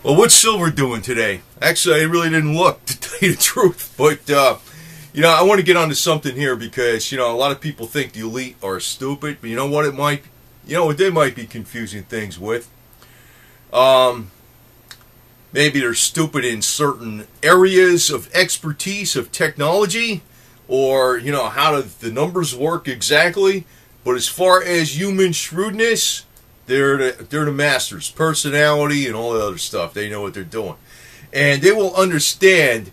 Well, what's silver doing today? Actually, I really didn't look, to tell you the truth. But, I want to get onto something here because, a lot of people think the elite are stupid. But you know what what they might be confusing things with? Maybe they're stupid in certain areas of expertise, of technology, or, how do the numbers work exactly. But as far as human shrewdness, they're the masters. Personality and all the other stuff. They know what they're doing. And they will understand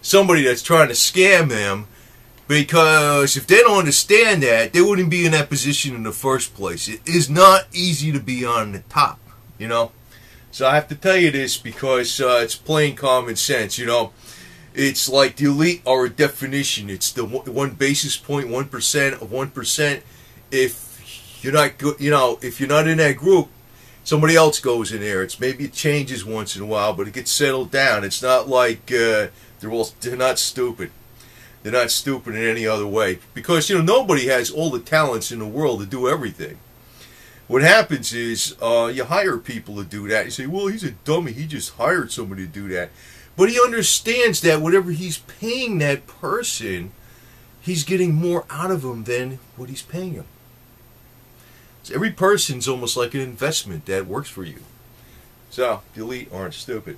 somebody that's trying to scam them, because if they don't understand that, they wouldn't be in that position in the first place. It is not easy to be on the top, So I have to tell you this because it's plain common sense, It's like the elite are a definition. It's the one basis point, 1% of 1%. If you're not good, if you're not in that group, somebody else goes in there. Maybe it changes once in a while, but it gets settled down. It's not like they're not stupid. They're not stupid in any other way, because nobody has all the talents in the world to do everything. What happens is you hire people to do that. You say, well, he's a dummy. He just hired somebody to do that. But he understands that whatever he's paying that person, he's getting more out of him than what he's paying him. So every person's almost like an investment that works for you. So the elite aren't stupid.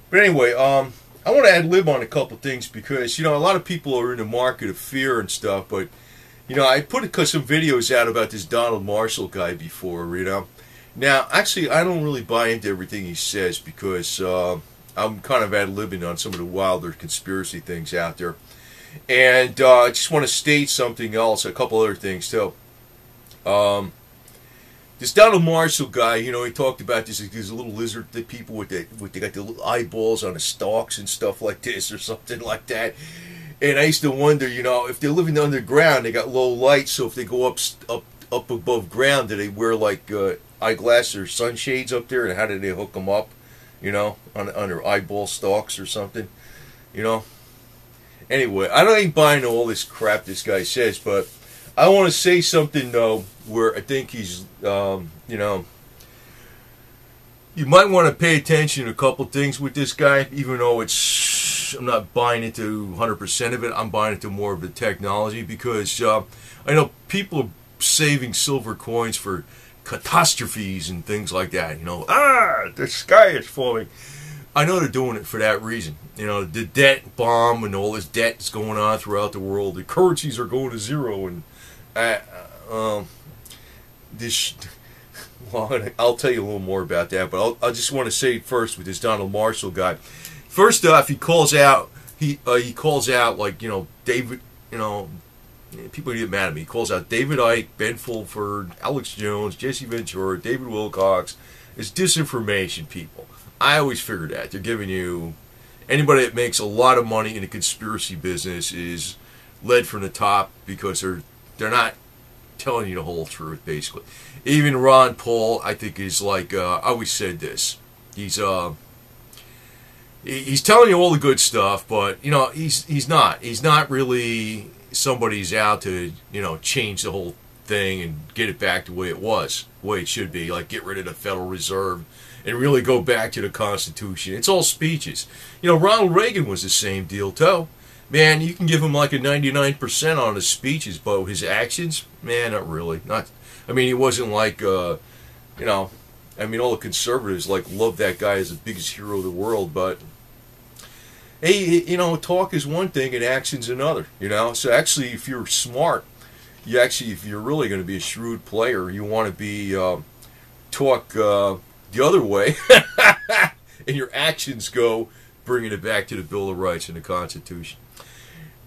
But anyway, I want to ad-lib on a couple things because, a lot of people are in the market of fear and stuff. But, I put some videos out about this Donald Marshall guy before, Now, actually, I don't really buy into everything he says because I'm kind of ad-libbing on some of the wilder conspiracy things out there. And I just want to state something else, a couple other things, too. This Donald Marshall guy, he talked about these little lizard people they got the little eyeballs on the stalks and stuff like this or something like that. And I used to wonder, if they're living underground, they got low light, so if they go up above ground, do they wear like eyeglasses or sunshades up there, and how do they hook them up, on their eyeball stalks or something, Anyway, I ain't buying all this crap this guy says, but I want to say something, though, where I think he's, you might want to pay attention to a couple things with this guy, even though I'm not buying into 100% of it. I'm buying into more of the technology because I know people are saving silver coins for catastrophes and things like that. The sky is falling. I know they're doing it for that reason. The debt bomb and all this debt is going on throughout the world. The currencies are going to zero, and I'll tell you a little more about that, but I just want to say first with this Donald Marshall guy. First off, he calls out like David. People get mad at me. He calls out David Icke, Ben Fulford, Alex Jones, Jesse Ventura, David Wilcox. It's disinformation, people. I always figure that they're giving you anybody that makes a lot of money in the conspiracy business is led from the top because they're not telling you the whole truth, basically. Even Ron Paul, I think, is like, I always said this. He's telling you all the good stuff, but, he's not. He's not really somebody's out to, change the whole thing and get it back the way it was, the way it should be, like get rid of the Federal Reserve and really go back to the Constitution. It's all speeches. Ronald Reagan was the same deal, too. Man, you can give him like a 99% on his speeches, but his actions, man, not really. He wasn't like, all the conservatives love that guy as the biggest hero of the world, but hey, talk is one thing and action's another, So actually, if you're smart, if you're really going to be a shrewd player, you want to be talk the other way, and your actions go bringing it back to the Bill of Rights and the Constitution.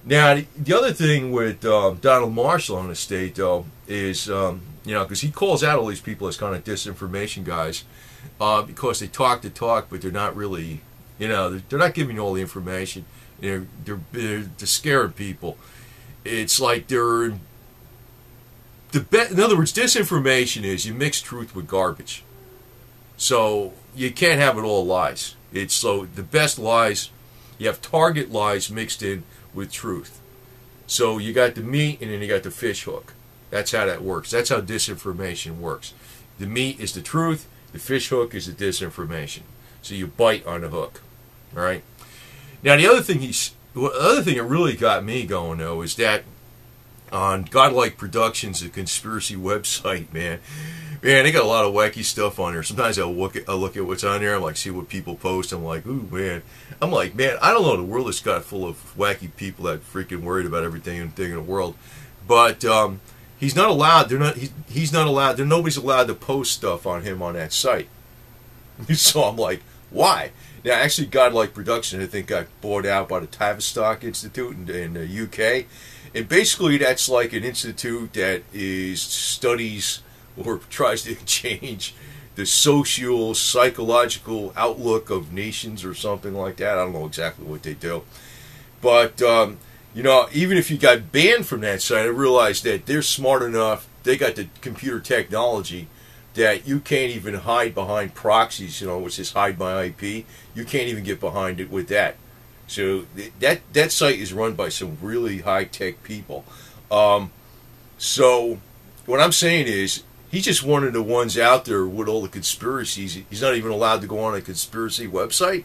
Now, the other thing with Donald Marshall on the state, though, is, because he calls out all these people as kind of disinformation guys, because they talk the talk, but they're not really, they're not giving you all the information. They're scaring people. It's like in other words, disinformation is you mix truth with garbage. So you can't have it all lies. So the best lies, you have target lies mixed in with truth. So you got the meat and then you got the fish hook. That's how that works. That's how disinformation works. The meat is the truth. The fish hook is the disinformation. So you bite on the hook. All right. Now the other thing that really got me going though is that on Godlike Productions, a conspiracy website, man, they got a lot of wacky stuff on there. Sometimes I'll look at what's on there. I'm like, see what people post. I'm like, ooh, man. I'm like, man, I don't know. The world is got full of wacky people that freaking worried about everything in the world. But he's not allowed. He's not allowed. Nobody's allowed to post stuff on him on that site. So I'm like, why? Now, actually, Godlike Production, I think, got bought out by the Tavistock Institute in the UK. And basically, that's like an institute that studies or tries to change the social, psychological outlook of nations or something like that. I don't know exactly what they do. But, you know, even if you got banned from that site, I realized that they're smart enough, they got the computer technology that you can't even hide behind proxies, you know, which is hide my IP. You can't even get behind it with that. So that site is run by some really high-tech people. So what I'm saying is, he's just one of the ones out there with all the conspiracies. He's not even allowed to go on a conspiracy website.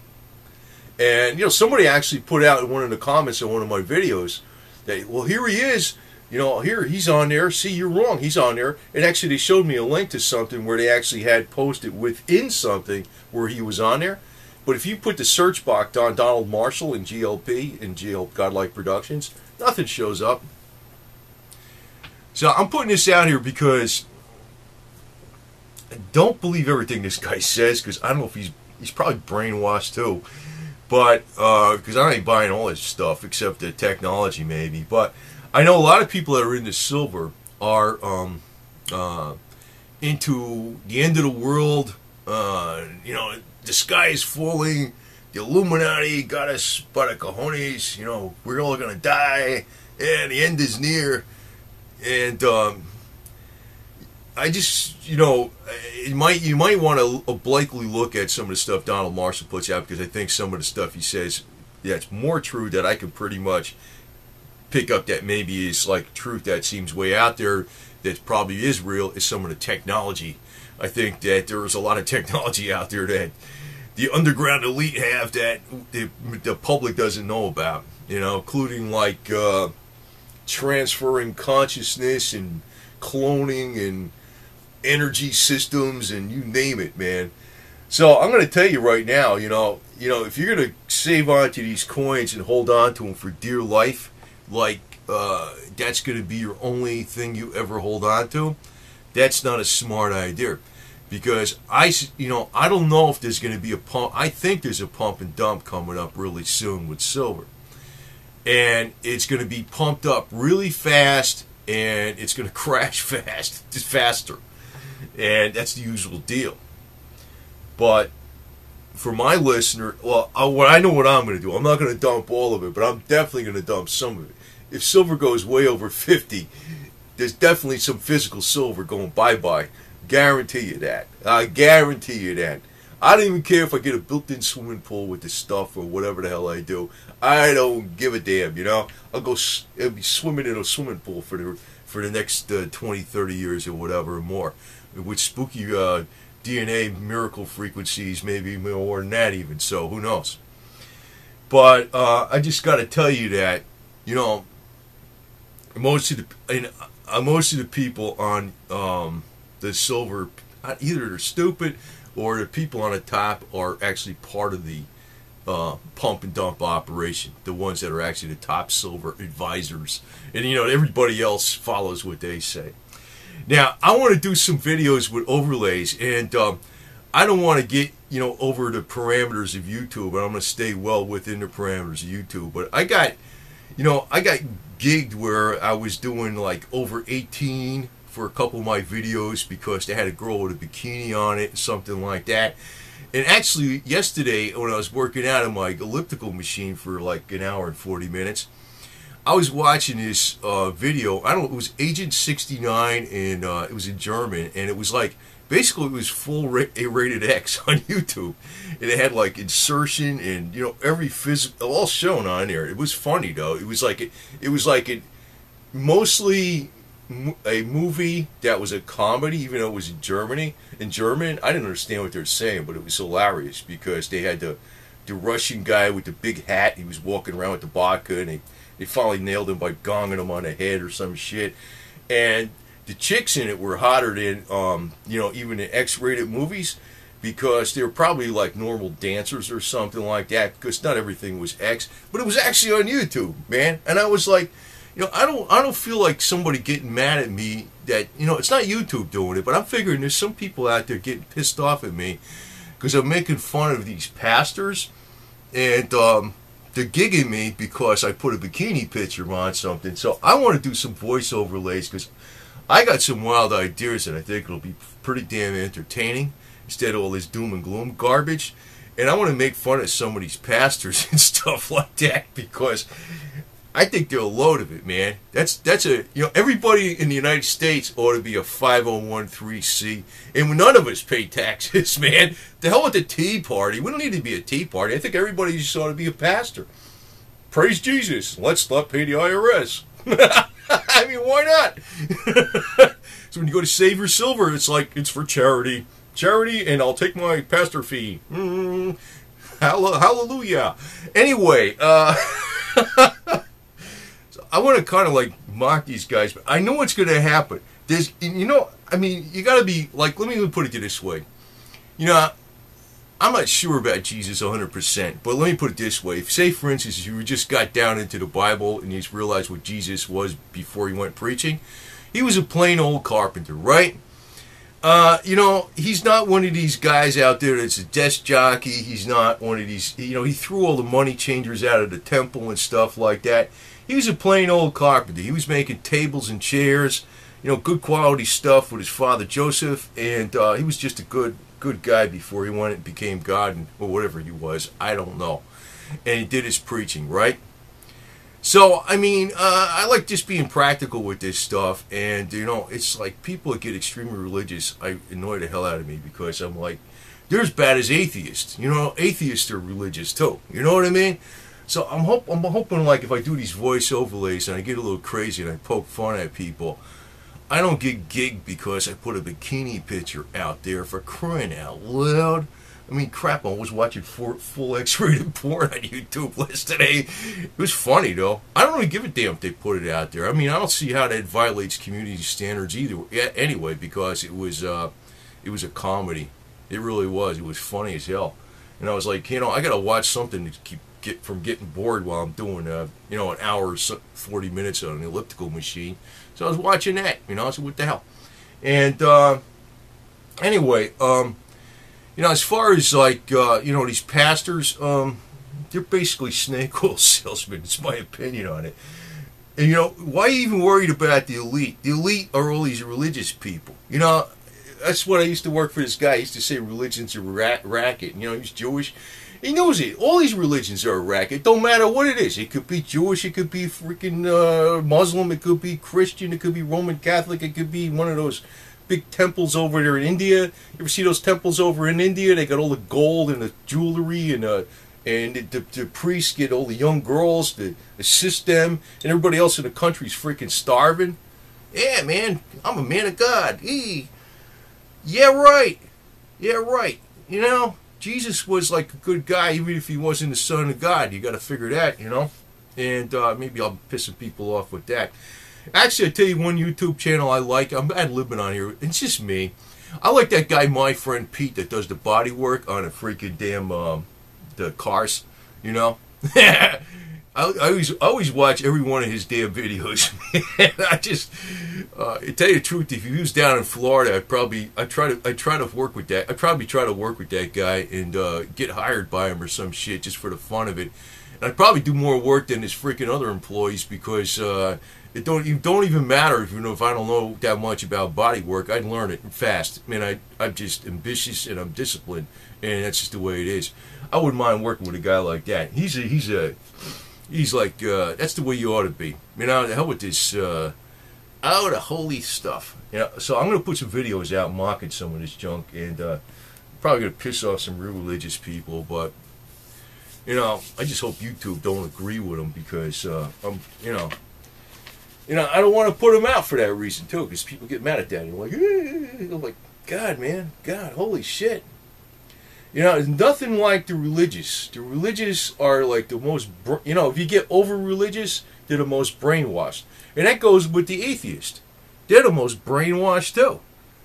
And, you know, somebody actually put out in one of the comments on one of my videos that, well, here he is. You know, here, he's on there. See, you're wrong. He's on there. And actually, they showed me a link to something where they actually had posted within something where he was on there. But if you put the search box on Donald Marshall in GLP, in Godlike Productions, nothing shows up. So I'm putting this out here because I don't believe everything this guy says, because I don't know if he's probably brainwashed too. But, because I ain't buying all this stuff except the technology maybe. But I know a lot of people that are into silver are into the end of the world. You know, the sky is falling. The Illuminati got us by the cojones. You know, we're all gonna die, and the end is near. And I just, you know, you might want to obliquely look at some of the stuff Donald Marshall puts out, because I think some of the stuff he says, yeah, it's more true that I can pretty much pick up that maybe is like truth that seems way out there that probably is real, is some of the technology. I think that there's a lot of technology out there that the underground elite have that the public doesn't know about, you know, including like transferring consciousness and cloning and energy systems and you name it, man. So I'm going to tell you right now, you know, if you're going to save on to these coins and hold on to them for dear life, like that's going to be your only thing you ever hold on to, that's not a smart idea. Because I don't know if there's going to be a pump. I think there's a pump and dump coming up really soon with silver. And it's going to be pumped up really fast, and it's going to crash faster. And that's the usual deal. But for my listener, well, I know what I'm going to do. I'm not going to dump all of it, but I'm definitely going to dump some of it. If silver goes way over 50, there's definitely some physical silver going bye-bye. Guarantee you that. I guarantee you that. I don't even care if I get a built-in swimming pool with this stuff or whatever the hell I do. I don't give a damn, you know. I'll be swimming in a swimming pool for the next 20, 30 years or whatever or more. With spooky DNA miracle frequencies, maybe more than that even. So, who knows? But I just got to tell you that, you know, most of the people on the silver, either they're stupid or the people on the top are actually part of the pump and dump operation, the ones that are actually the top silver advisors, and you know, everybody else follows what they say. Now I want to do some videos with overlays, and I don't want to get, you know, over the parameters of YouTube, but I'm going to stay well within the parameters of YouTube. But I got gigged where I was doing like over 18 for a couple of my videos because they had a girl with a bikini on it, something like that. And actually, yesterday when I was working out on my elliptical machine for like an hour and 40 minutes, I was watching this video. I don't know, it was Agent 69, and it was in German, and it was like, basically it was full rated X on YouTube, and it had like insertion and, you know, every all shown on there. It was funny though. It was like it mostly a movie that was a comedy, even though it was in Germany. In German, I didn't understand what they were saying, but it was hilarious because they had the Russian guy with the big hat. He was walking around with the vodka, and they finally nailed him by gonging him on the head or some shit. And the chicks in it were hotter than even in X-rated movies, because they were probably like normal dancers or something like that, because not everything was X, but it was actually on YouTube, man. And I was like, I don't feel like somebody getting mad at me that, it's not YouTube doing it, but I'm figuring there's some people out there getting pissed off at me because I'm making fun of these pastors, and they're gigging me because I put a bikini picture on something. So I want to do some voice overlays because I got some wild ideas that I think will be pretty damn entertaining instead of all this doom and gloom garbage. And I want to make fun of some of these pastors and stuff like that because I think they're a load of it, man. That's everybody in the United States ought to be a 501(c), and none of us pay taxes, man. The hell with the Tea Party. We don't need to be a Tea Party. I think everybody just ought to be a pastor. Praise Jesus. Let's not pay the IRS. I mean, why not? So when you go to Save Your Silver, it's like, it's for charity. Charity, and I'll take my pastor fee. Hallelujah. Anyway, so I want to kind of like mock these guys, but I know what's going to happen. There's, you got to be like, let me put it this way. I'm not sure about Jesus 100%, but let me put it this way. If, say, for instance, you just got down into the Bible and you just realized what Jesus was before he went preaching, he was a plain old carpenter, right? He's not one of these guys out there that's a desk jockey. He's not one of these, he threw all the money changers out of the temple and stuff like that. He was a plain old carpenter. He was making tables and chairs, good quality stuff with his father Joseph, and he was just a good guy before he went and became God, or whatever he was. I don't know. And he did his preaching, right? So, I mean, I like just being practical with this stuff, and, it's like people that get extremely religious, I annoy the hell out of me, because I'm like, they're as bad as atheists. Atheists are religious too. You know what I mean? So I'm hoping, like, if I do these voice overlays and I get a little crazy and I poke fun at people, I don't get gigged because I put a bikini picture out there, for crying out loud. I mean, crap, I was watching full X-rated porn on YouTube yesterday. It was funny, though. I don't really give a damn if they put it out there. I mean, I don't see how that violates community standards either. Anyway, because it was a comedy. It really was. It was funny as hell. And I was like, I got to watch something to get from getting bored while I'm doing, an hour or 40 minutes on an elliptical machine. So I was watching that. I said, what the hell? And anyway, as far as like, these pastors, they're basically snake oil salesmen. It's my opinion on it. And, why are you even worried about the elite? The elite are all these religious people. That's what I used to work for this guy. He used to say religion's a racket. He's Jewish. He knows it. All these religions are a racket. Don't matter what it is. It could be Jewish. It could be freaking Muslim. It could be Christian. It could be Roman Catholic. It could be one of those big temples over there in India. You ever see those temples over in India? They got all the gold and the jewelry, and the priests get all the young girls to assist them, and everybody else in the country's freaking starving. Yeah, man, I'm a man of God. Yeah, right. Yeah, right. Jesus was like a good guy, even if he wasn't the son of God. You got to figure that, And maybe I'll piss some people off with that. Actually, I'll tell you one YouTube channel I like. I'm ad-libbing on here. It's just me. I like that guy, my friend Pete, that does the body work on a freaking damn, the cars, I always watch every one of his damn videos. I just, to tell you the truth, if he was down in Florida, I'd try to work with that. I'd probably try to work with that guy and get hired by him or some shit just for the fun of it. And I'd probably do more work than his freaking other employees because it don't even matter if I don't know that much about body work. I'd learn it fast. I mean, I'm just ambitious and I'm disciplined, and that's just the way it is. I wouldn't mind working with a guy like that. He's like that's the way you ought to be. The hell with this the holy stuff. So I'm gonna put some videos out mocking some of this junk, and probably gonna piss off some real religious people, but I just hope YouTube don't agree with them because You know, I don't want to put them out for that reason too, because people get mad at that. And like, I'm like, God, man, God, holy shit. You know, it's nothing like the religious. The religious are like the most, you know, if you get over religious, they're the most brainwashed. And that goes with the atheist. They're the most brainwashed too.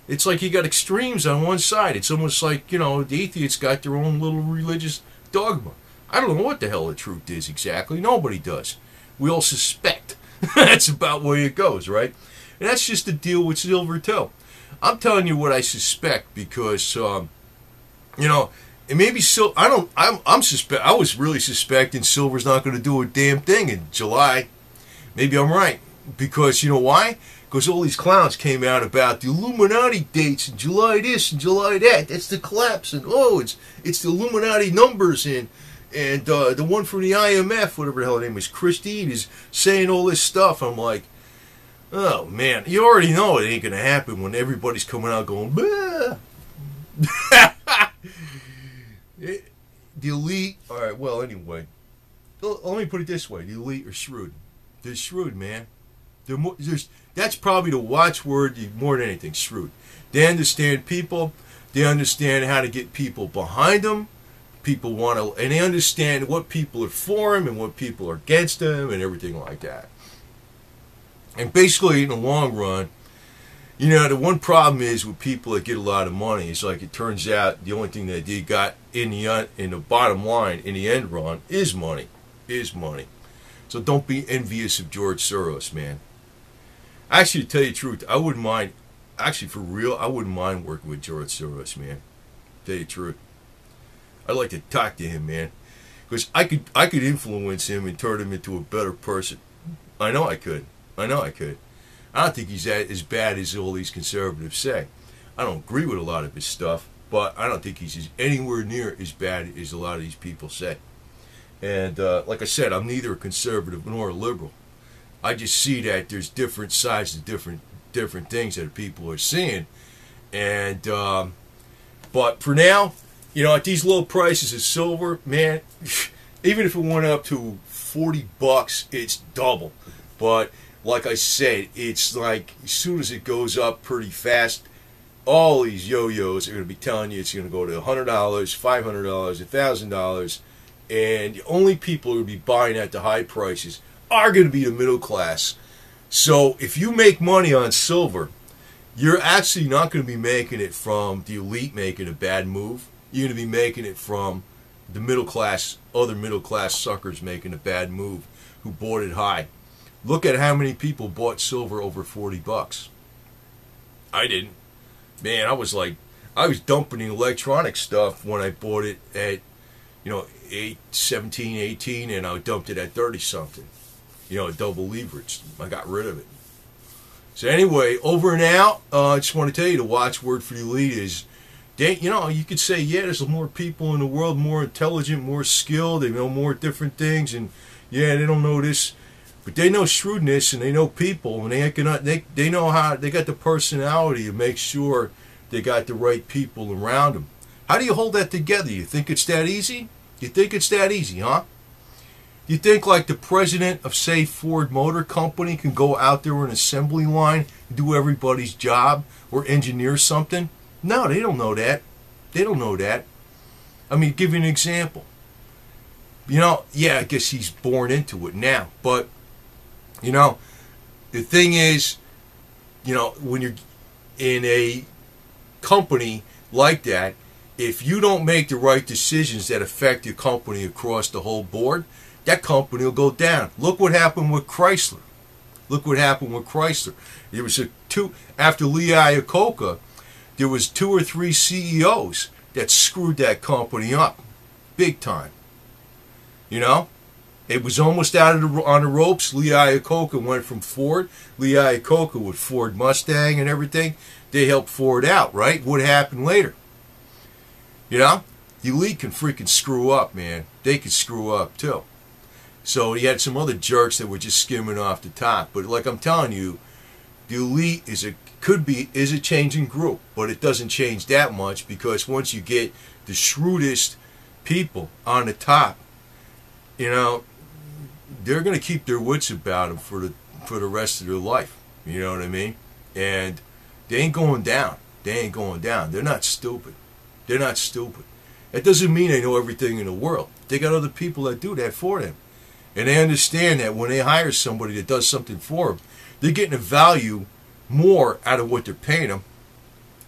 It's like you got extremes on one side. It's almost like, you know, the atheists got their own little religious dogma. I don't know what the hell the truth is exactly. Nobody does. We all suspect. That's about where it goes, right? And that's just the deal with silver too. I'm telling you what I suspect because, you know, and maybe I was really suspecting silver's not going to do a damn thing in July. Maybe I'm right because you know why? Because all these clowns came out about the Illuminati dates and July this and July that. That's the collapse and it's the Illuminati numbers and the one from the IMF, whatever the hell her name is, Christine, is saying all this stuff. I'm like, oh man, you already know it ain't gonna happen when everybody's coming out going, bah. The elite, all right. Well, anyway, let me put it this way: the elite are shrewd. They're shrewd, man. That's probably the watchword more than anything. Shrewd. They understand people. They understand how to get people behind them. People want to, and they understand what people are for them and what people are against them and everything like that. And basically, in the long run, you know, the one problem is with people that get a lot of money. It's like it turns out the only thing that they got in the bottom line, in the end run, is money. Is money. So don't be envious of George Soros, man. Actually, to tell you the truth, I wouldn't mind. Actually, for real, I wouldn't mind working with George Soros, man. To tell you the truth, I'd like to talk to him, man, because I could influence him and turn him into a better person. I know I could. I know I could. I don't think he's as bad as all these conservatives say. I don't agree with a lot of his stuff, but I don't think he's anywhere near as bad as a lot of these people say. And like I said, I'm neither a conservative nor a liberal. I just see that there's different sides to different things that people are seeing. And but for now, you know, at these low prices of silver, man, even if it went up to $40, it's double. But like I said, it's like as soon as it goes up pretty fast, all these yo-yos are going to be telling you it's going to go to $100, $500, $1,000, and the only people who will be buying at the high prices are going to be the middle class. So if you make money on silver, you're actually not going to be making it from the elite making a bad move. You're going to be making it from the middle class, other middle class suckers making a bad move who bought it high. Look at how many people bought silver over $40. I didn't. Man, I was dumping the electronic stuff when I bought it at, you know, 17, 18, and I dumped it at 30 something. You know, double leveraged. I got rid of it. So anyway, over and out. I just want to tell you the watchword for the elite is, you know, you could say, yeah, there's more people in the world, more intelligent, more skilled, they know more different things, and yeah, they don't know this, but they know shrewdness and they know people, and they know how, they got the personality to make sure they got the right people around them. How do you hold that together? You think it's that easy? You think it's that easy, huh? You think like the president of, say, Ford Motor Company can go out there on an assembly line and do everybody's job or engineer something? No, they don't know that. They don't know that. I mean, give you an example. You know, yeah, I guess he's born into it now. But, you know, the thing is, you know, when you're in a company like that, if you don't make the right decisions that affect your company across the whole board, that company will go down. Look what happened with Chrysler. Look what happened with Chrysler. There was after Lee Iacocca, there was 2 or 3 CEOs that screwed that company up, big time. You know, it was almost on the ropes. Lee Iacocca went from Ford. Lee Iacocca with Ford Mustang and everything. They helped Ford out, right? What happened later? You know, the elite can freaking screw up, man. They can screw up too. So you had some other jerks that were just skimming off the top. But like I'm telling you, the elite is a changing group, but it doesn't change that much, because once you get the shrewdest people on the top, you know, they're going to keep their wits about them for the rest of their life. You know what I mean? And they ain't going down. They ain't going down. They're not stupid. They're not stupid. That doesn't mean they know everything in the world. They got other people that do that for them. And they understand that when they hire somebody that does something for them, they're getting a value more out of what they're paying them,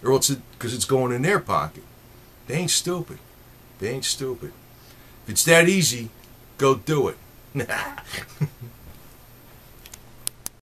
or else because it's going in their pocket. They ain't stupid. They ain't stupid. If it's that easy, go do it.